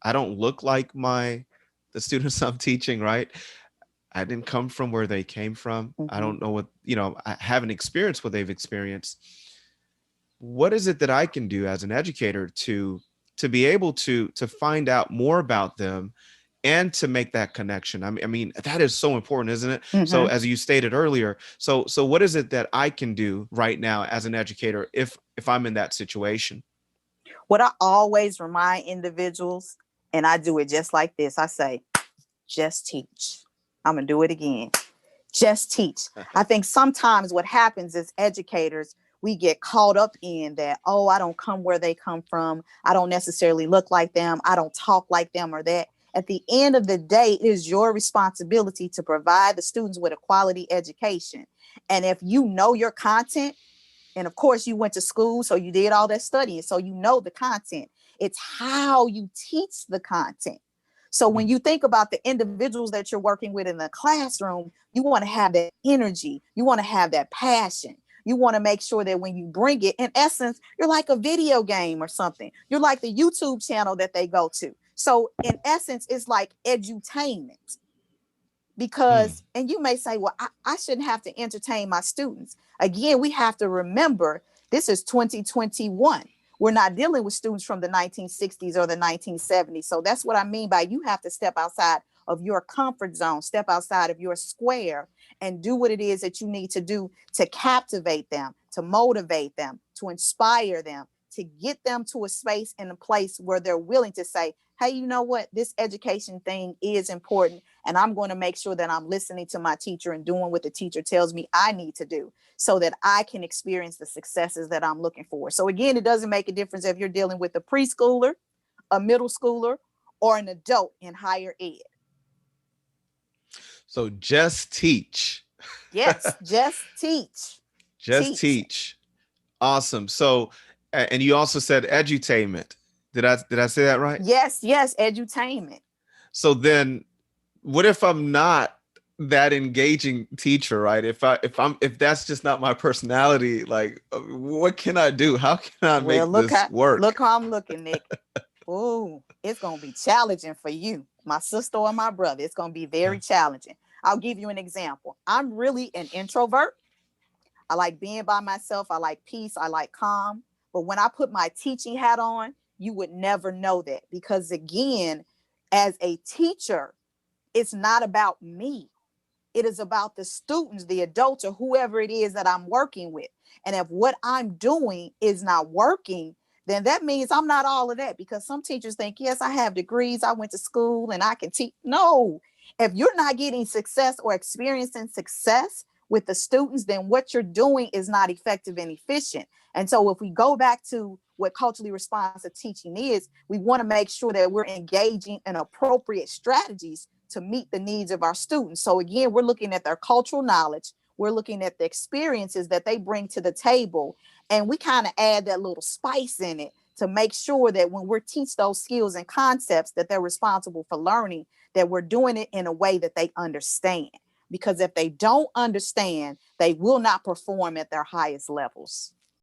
I don't look like the students I'm teaching, right? I didn't come from where they came from. I Hmm. don't know what, I haven't experienced what they've experienced. What is it that I can do as an educator to be able to find out more about them and to make that connection? I mean, that is so important, isn't it? So Hmm. as you stated earlier, so what is it that I can do right now as an educator if I'm in that situation? What I always remind individuals, and I do it just like this, I say, just teach. I'm going to do it again. Just teach. I think sometimes what happens is educators, we get caught up in that, oh, I don't come where they come from. I don't necessarily look like them. I don't talk like them or that. At the end of the day, it is your responsibility to provide the students with a quality education. And if you know your content, and of course you went to school, so you did all that studying, so you know the content. It's how you teach the content. So when Mm, you think about the individuals that you're working with in the classroom, you want to have that energy, you want to have that passion, you want to make sure that when you bring it, in essence, you're like a video game or something, you're like the YouTube channel that they go to. So in essence, it's like edutainment. mm. Because, and you may say, well, I shouldn't have to entertain my students. Again, we have to remember this is 2021. We're not dealing with students from the 1960s or the 1970s. So that's what I mean by you have to step outside of your comfort zone, step outside of your square, and do what it is that you need to do to captivate them, to motivate them, to inspire them, to get them to a space and a place where they're willing to say, hey, you know what? This education thing is important. And I'm going to make sure that I'm listening to my teacher and doing what the teacher tells me I need to do so that I can experience the successes that I'm looking for. So again, it doesn't make a difference if you're dealing with a preschooler, a middle schooler, or an adult in higher ed. So just teach. Yes, just teach. Just Teach. teach. Awesome. So, and you also said edutainment. Did I say that right? Yes, yes, edutainment. So then, what if I'm not that engaging teacher, right? If that's just not my personality, like, what can I do? How can I Well, make this look work? how I'm looking, Nick. Oh, it's going to be challenging for you, my sister or my brother. It's going to be very challenging. I'll give you an example. I'm really an introvert. I like being by myself. I like peace. I like calm. But when I put my teaching hat on, you would never know that because, again, as a teacher, it's not about me. It is about the students, the adults, or whoever it is that I'm working with. And if what I'm doing is not working, then that means I'm not all of that because some teachers think, yes, I have degrees, I went to school and I can teach. No, if you're not getting success or experiencing success with the students, then what you're doing is not effective and efficient. And so if we go back to what culturally responsive teaching is, we want to make sure that we're engaging in appropriate strategies to meet the needs of our students. So again, we're looking at their cultural knowledge, we're looking at the experiences that they bring to the table, and we kind of add that little spice in it to make sure that when we're teach those skills and concepts that they're responsible for learning, that we're doing it in a way that they understand. Because if they don't understand, they will not perform at their highest levels.